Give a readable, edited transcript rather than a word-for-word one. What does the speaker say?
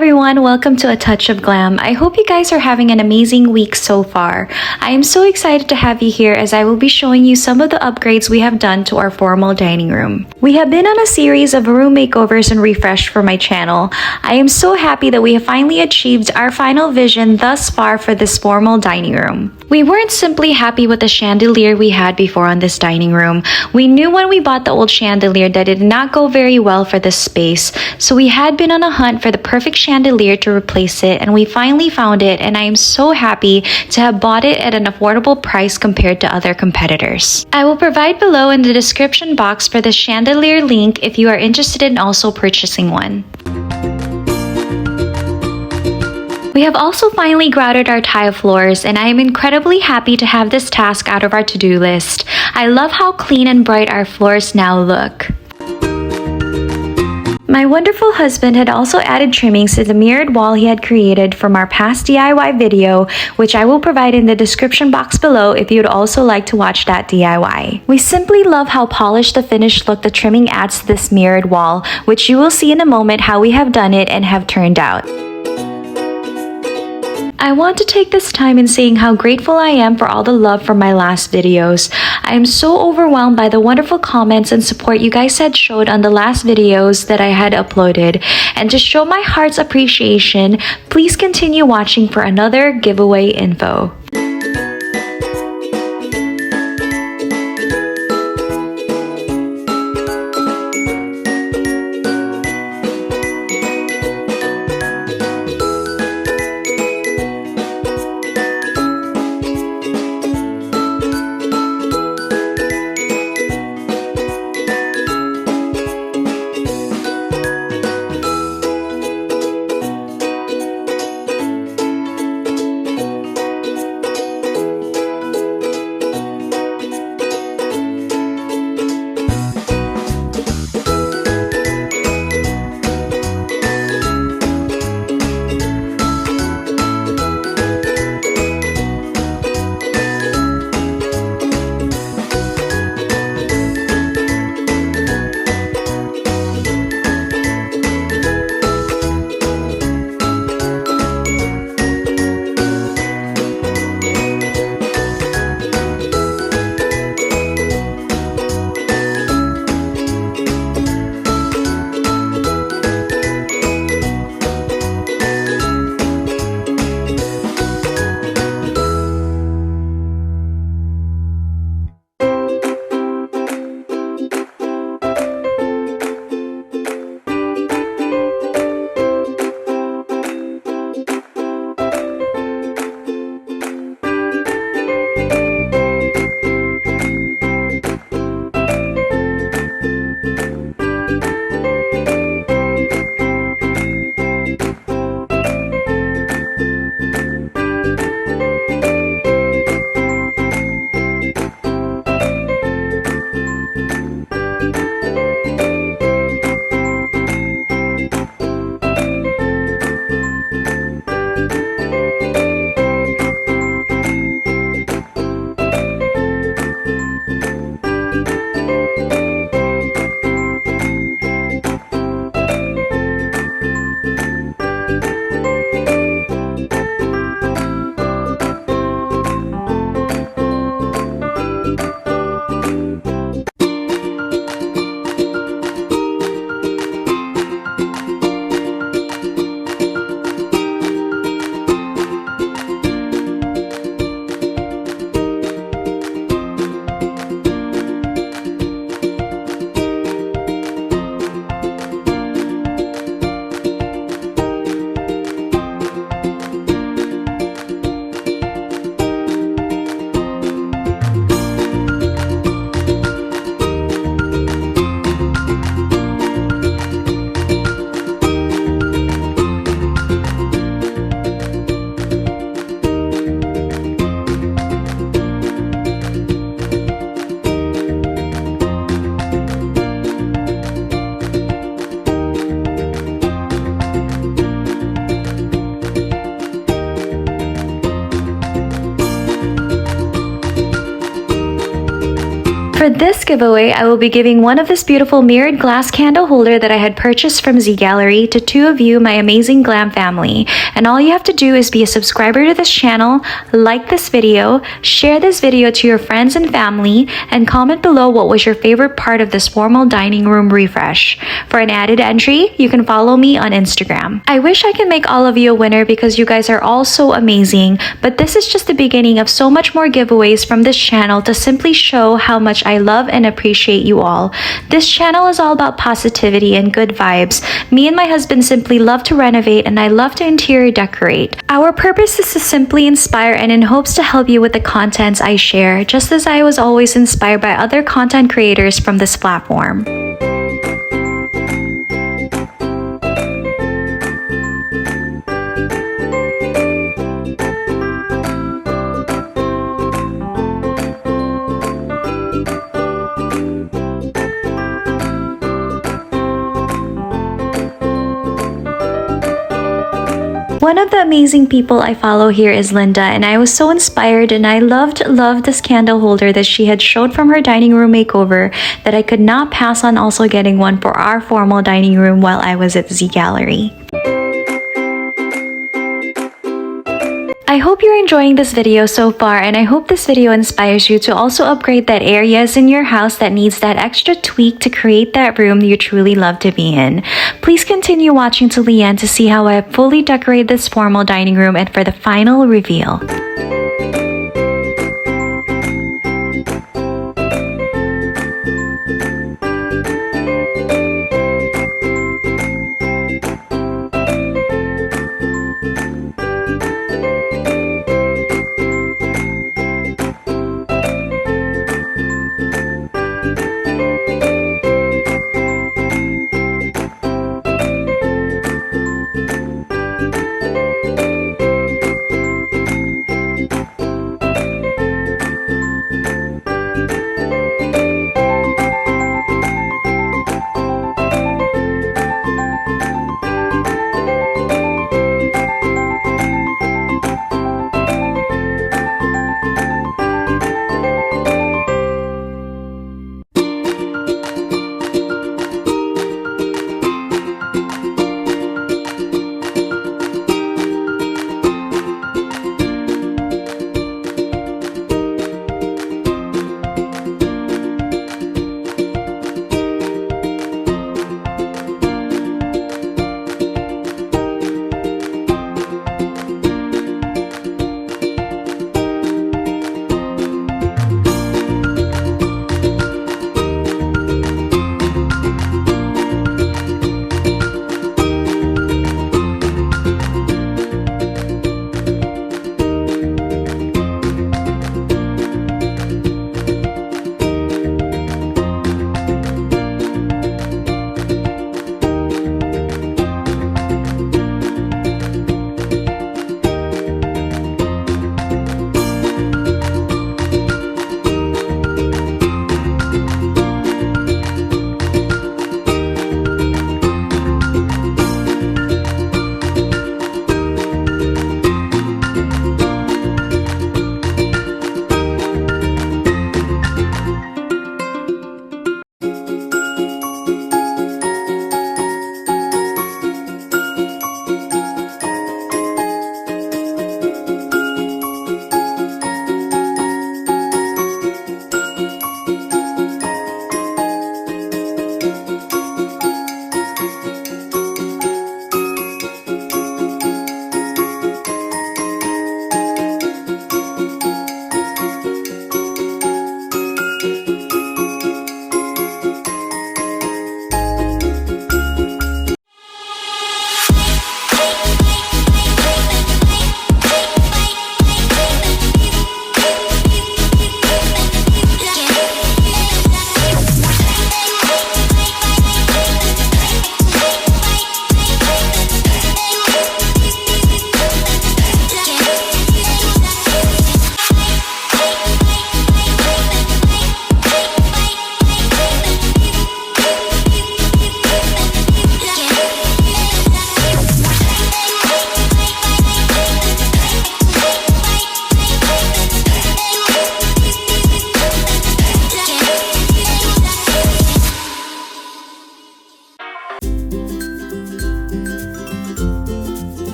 everyone, welcome to A Touch of Glam. I hope you guys are having an amazing week so far. I am so excited to have you here as I will be showing you some of the upgrades we have done to our formal dining room. We have been on a series of room makeovers and refresh for my channel. I am so happy that we have finally achieved our final vision thus far for this formal dining room. We weren't simply happy with the chandelier we had before on this dining room. We knew when we bought the old chandelier that it did not go very well for this space, so we had been on a hunt for the perfect chandelier to replace it, and we finally found it, and I am so happy to have bought it at an affordable price compared to other competitors. I will provide below in the description box for the chandelier link if you are interested in also purchasing one. We have also finally grouted our tile floors, and I am incredibly happy to have this task out of our to-do list. I love how clean and bright our floors now look. My wonderful husband had also added trimmings to the mirrored wall he had created from our past DIY video, which I will provide in the description box below if you would also like to watch that DIY. We simply love how polished the finished look the trimming adds to this mirrored wall, which you will see in a moment how we have done it and have turned out. I want to take this time in saying how grateful I am for all the love from my last videos. I am so overwhelmed by the wonderful comments and support you guys had showed on the last videos that I had uploaded. And to show my heart's appreciation, please continue watching for another giveaway info. For this giveaway, I will be giving one of this beautiful mirrored glass candle holder that I had purchased from Z Gallerie to 2 of you, my amazing Glam family. And all you have to do is be a subscriber to this channel, like this video, share this video to your friends and family, and comment below what was your favorite part of this formal dining room refresh. For an added entry, you can follow me on Instagram. I wish I could make all of you a winner because you guys are all so amazing, but this is just the beginning of so much more giveaways from this channel to simply show how much I love and appreciate you all. This channel is all about positivity and good vibes. Me and my husband simply love to renovate, and I love to interior decorate. Our purpose is to simply inspire and in hopes to help you with the contents I share, just as I was always inspired by other content creators from this platform. One of the amazing people I follow here is Linda, and I was so inspired and I loved this candle holder that she had showed from her dining room makeover that I could not pass on also getting one for our formal dining room while I was at Z Gallerie. I hope you're enjoying this video so far, and I hope this video inspires you to also upgrade that areas in your house that needs that extra tweak to create that room you truly love to be in. Please continue watching to the end to see how I fully decorate this formal dining room and for the final reveal.